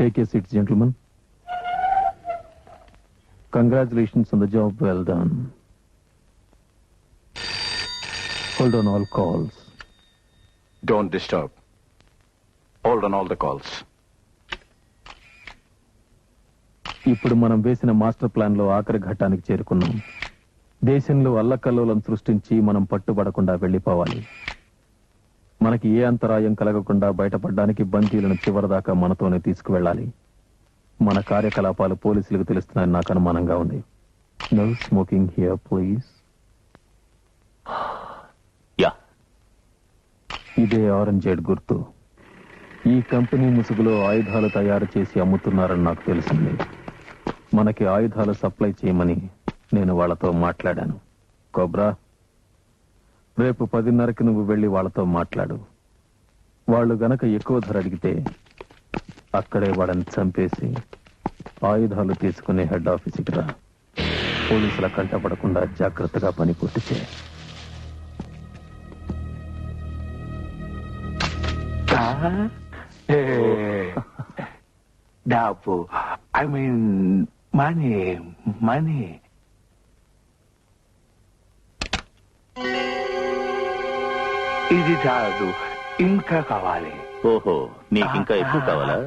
Take a seat, gentlemen. Congratulations on the job well done. Hold on all calls. Don't disturb. Hold on all the calls. ఇప్పుడు మనం వేసిన master plan లో ఆఖరి ఘట్టానికి చేరుకున్నాం. దేశంలో అల్లకల్లోలం సృష్టించి మనం పట్టుబడకుండా వెళ్లిపోవాలి. మనకి ఏ అంతరాయం కలగకుండా బయటపడడానికి బందీలను చివరిదాకా మనతోనే తీసుకువెళ్ళాలి. మన కార్యకలాపాలు పోలీసులకు తెలుస్తున్నాయని నాకు అనుమానంగా ఉంది. No smoking here please. ఇదే ఆరెంజేడ్ గుర్తు. ఈ కంపెనీ ముసుగులో ఆయుధాలు తయారు చేసి అమ్ముతున్నారని నాకు తెలిసింది. మనకి ఆయుధాలు సప్లై చేయమని నేను వాళ్ళతో మాట్లాడాను. కోబ్రా, రేపు 10:30కి నువ్వు వెళ్లి వాళ్ళతో మాట్లాడు. వాళ్ళు గనక ఎక్కువ ధర అడిగితే అక్కడే వాళ్ళని చంపేసి ఆయుధాలు తీసుకునే హెడ్ ఆఫీసుకి రా. పోలీసుల కంటపడకుండా జాగ్రత్తగా పని పూర్తి చేయి. డబ్బు, ఐ మీన్ మనీ. ఇది చాలు, ఇంకా కావాలి. ఓహో, నీకింకా ఎక్కువ కావాలా?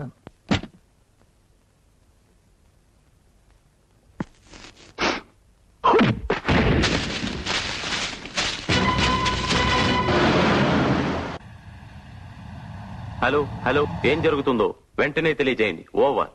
హలో హలో, ఏం జరుగుతుందో వెంటనే తెలియజేయండి. Over.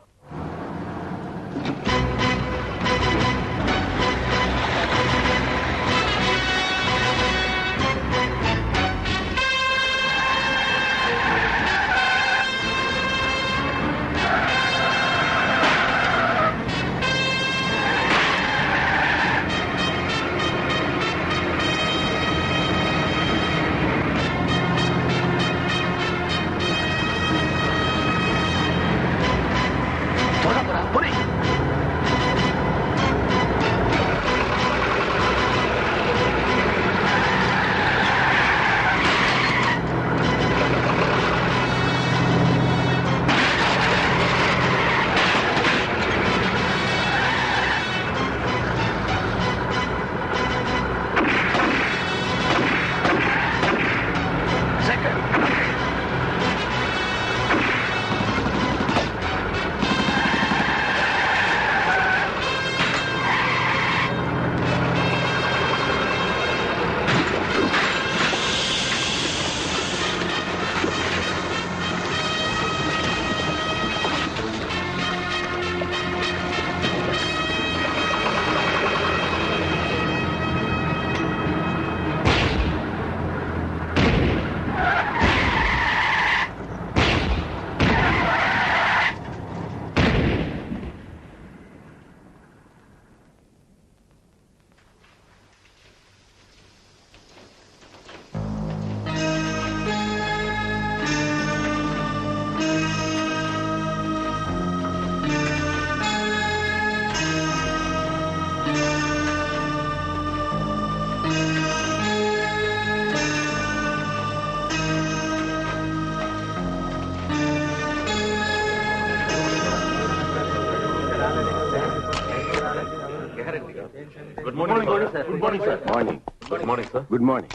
Good morning, sir. Good morning, sir. Morning. Good morning, sir. Good morning.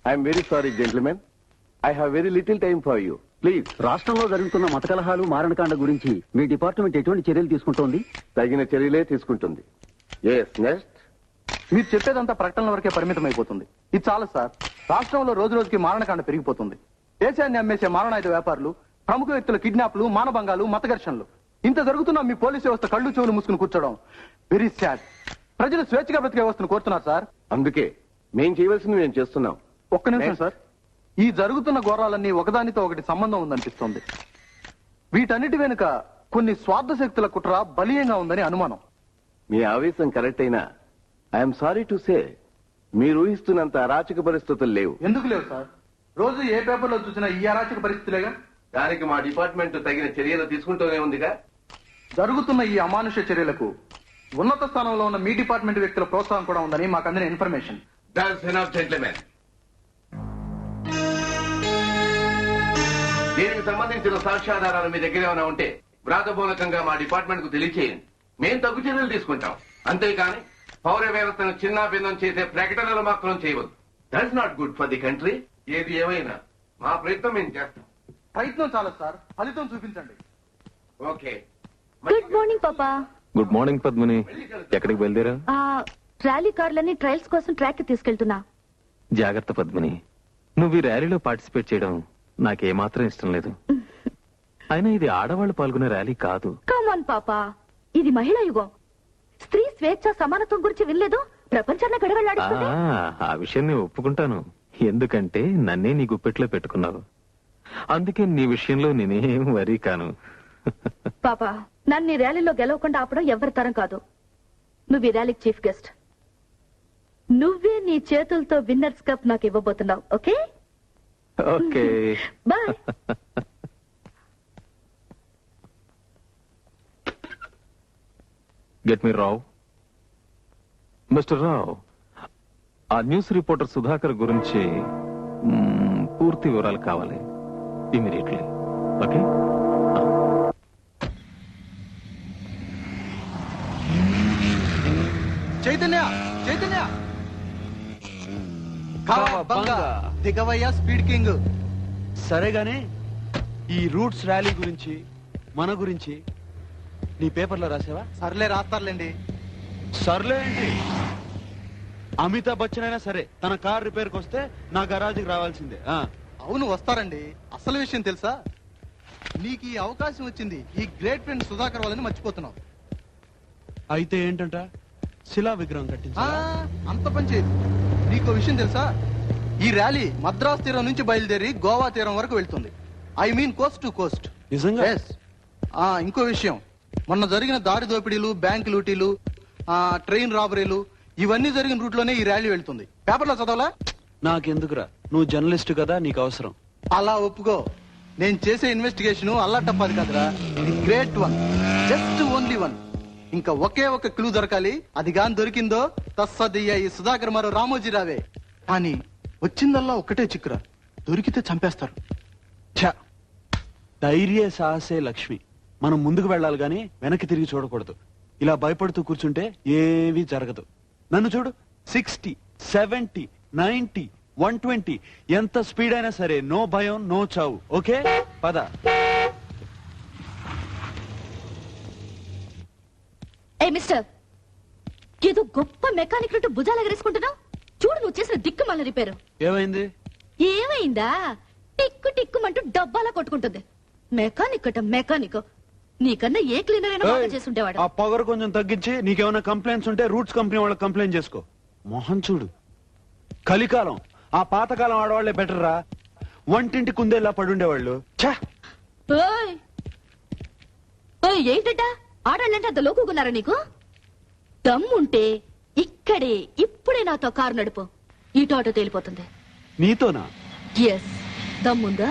I am very sorry, gentlemen. I have very little time for you. Please. రాష్ట్రంలో జరుగుతున్న మత కలహాలు మారణకాండ గురించి మీ డిపార్ట్మెంట్ ఎటువంటి చర్యలు తీసుకుంటోంది? తగిన చర్యలే తీసుకుంటుంది. Yes, next. మీరు చెప్పేదంతా ప్రకటనల వరకే పరిమితం అయిపోతుంది. ఇది చాలా సార్. రాష్ట్రంలో రోజు రోజుకి మారణకాండ పెరిగిపోతుంది. దేశాన్ని అమ్మేసే మారణాయుధ వ్యాపారులు, ప్రముఖ వ్యక్తుల కిడ్నాప్లు, మానభంగాలు, మత ఘర్షణలు, ఇంత జరుగుతున్నా మీ పోలీసు వ్యవస్థ కళ్ళు చెవులు మూసుకుని కూర్చోవడం వెరీ సాడ్. ప్రజలు స్వేచ్ఛగా బ్రతికే వ్యవస్థను కోరుతున్నారు సార్. అందుకే మేం చేయవలసింది మేము చేస్తున్నాం. ఒక్క నిమిషం సార్. ఈ జరుగుతున్న ఘోరాలన్నీ ఒకదానితో ఒకటి సంబంధం ఉందనిపిస్తోంది. వీటన్నిటి వెనుక కొన్ని స్వార్థ శక్తుల కుట్ర బలీయంగా ఉందని అనుమానం. మీ ఆవేశం కరెక్ట్ అయినా ఐఎమ్ సారీ టు సే మీరు ఊహిస్తున్నంత అరాచక పరిస్థితులు లేవు. ఎందుకు లేవు సార్? రోజు ఏ పేపర్లో చూసినా ఈ అరాచక పరిస్థితులేగా. దానికి మా డిపార్ట్మెంట్ తగిన చర్యలు తీసుకుంటూనే ఉందిగా. జరుగుతున్న ఈ అమానుష చర్యలకు ఉన్నత స్థానంలో ఉన్న మీ డిపార్ట్మెంట్ వ్యక్తుల ప్రోత్సాహం కూడా ఉందని మాకు అందిన ఇన్ఫర్మేషన్. That's enough, gentlemen. దీనికి సంబంధించిన సాక్ష్యాధారాలు మీ దగ్గర ఏమైనా ఉంటే వ్రాతపూర్వకంగా మా డిపార్ట్మెంట్ కు తెలియచేయండి. మేం తగ్గు చర్యలు తీసుకుంటాం. అంతేకాని పౌర వ్యవస్థను చిన్నాభిన్నం చేసే ప్రకటనలు మాత్రం చేయవద్దు. That's not good for the country. ఏది ఏమైనా మా ప్రయత్నం మేము చేస్తాం. ప్రయత్నం చాలు సార్, ఫలితం చూపించండి. ఓకే. గుడ్ మార్నింగ్ పాపా. Good morning Padmini. ఎక్కడికి బయలుదేరా? ర్యాలీ కార్లన్నీ ట్రయల్స్ కోసం ట్రాక్ కి తీసుకెళ్తున్నా. జాగ్రత్త పద్మిని. నువ్వు ఈ ర్యాలీలో పార్టిసిపేట్ చేయడం నాకేమాత్రం ఇష్టం లేదు. అయినా ఇది ఆడవాళ్లు పాల్గొనే ర్యాలీ కాదు. కమాన్ పాపా, ఇది మహిళా యుగం. స్త్రీ స్వేచ్ఛ సమానత్వం గురించి వినలేదు? ప్రపంచాన్ని గడగడలాడిస్తుంది. ఆ విషయం నేను ఒప్పుకుంటాను. ఎందుకంటే నన్నే నీ గుప్పెట్లో పెట్టుకున్నావు. అందుకే నీ విషయంలో నేనేం వరీ కాను. పాపా, నన్ను ఈ ర్యాలీలో గెలవకుండా ఆపడం ఎవరి తరం కాదు. నువ్వు ఈ ర్యాలీకి చీఫ్ గెస్ట్. నువ్వే నీ చేతులతో విన్నర్స్ కప్ నాకు ఇవ్వబోతున్నావు. Okay okay boy. Get me Rao. Mister Rao, ఆ న్యూస్ రిపోర్టర్ సుధాకర్ గురించి పూర్తి వివరాలు కావాలి ఇమీడియట్లీ. ఓకే. చైతన్య, చైతన్య, దిగవయ్యా స్పీడ్ కింగ్. సరే గానీ ఈ రూట్స్ ర్యాలీ గురించి మన గురించి నీ పేపర్లో రాసావా? సర్లే, రాస్తారులేండి. సర్లే ఏంటి, అమితాబ్ బచ్చన్ అయినా సరే తన కార్ రిపేర్కి వస్తే నా గరాజ్కి రావాల్సిందే. అవును, వస్తారండి. అసలు విషయం తెలుసా? నీకు ఈ అవకాశం వచ్చింది ఈ గ్రేట్ ఫ్రెండ్ సుధాకర్ వాళ్ళని మర్చిపోతున్నావు. అయితే ఏంటంట, శిలా విగ్రహం కట్టించా? అంత పని చేయదు. నీకు విషయం తెలుసా? ఈ ర్యాలీ మద్రాస్ తీరం నుంచి బయలుదేరి గోవా తీరం వరకు వెళ్తుంది. I mean Coast to Coast. నిజంగా? ఇంకో విషయం, మొన్న జరిగిన దారి దోపిడీలు, బ్యాంక్ లూటీలు, ట్రైన్ రాబరీలు ఇవన్నీ జరిగిన రూట్ లోనే ఈ ర్యాలీ వెళ్తుంది. పేపర్లో చదవలా? నాకెందుకురా, నువ్వు జర్నలిస్ట్ కదా, నీకు అవసరం. అలా ఒప్పుకో. నేను చేసే ఇన్వెస్టిగేషన్ అల్లా టప్పది కాదురా, the great one, just only one. ఇంకా ఒకే ఒక క్లూ దొరకాలి. అది గాని దొరికిందో తస్సదయ్యా ఈ సుధాకర్ మరో రామోజీరావే. కానీ వచ్చిందల్లా ఒక్కటే చిక్కురా, దొరికితే చంపేస్తారు. ఛ, ధైర్య సాహసే లక్ష్మి. మనం ముందుకు వెళ్ళాలి గాని వెనక్కి తిరిగి చూడకూడదు. ఇలా భయపడుతూ కూర్చుంటే ఏమీ జరగదు. నన్ను చూడు, 60, 70, 90, 120 ఎంత స్పీడ్ అయినా సరే నో భయం, నో చావు. ఓకే, పద. ఏ మిస్టర్, ఏదో గొప్ప మెకానిక్ ను భుజాలు ఎగరేసుకుంటున్నావు. చూడు, నువ్వు చేసిన దిక్కు మళ్ళీ రిపేరు. ఏమైంది? ఏమైందా? టిక్కు టిక్కుమంటూ డబ్బాలా కొట్టుకుంటుంది. మెకానిక్ అట మెకానిక్. నీకన్నా ఏ క్లీనర్ అయినా బాగా చేసుంటేవాడు. ఆ పవర్ కొంచెం తగ్గించి నీకేమైనా కంప్లైంట్స్ ఉంటే రూట్స్ కంపెనీ వాళ్ళకి కంప్లైంట్ చేసుకో. మోహన్ చూడు, కలికాలం ఆ పాతకాలం ఆడవాళ్లే బెటర్ రా. వంటింటి కుందేలా పడుండేవాళ్ళు. ఏంటట ఆడాలంటే అంత లోకున్నారా నీకు? దమ్ముంటే ఇక్కడే ఇప్పుడే నాతో కారు నడుపు. ఇటు ఆటో తేలిపోతుంది. నీతోనా? ఎస్, దమ్ముందా?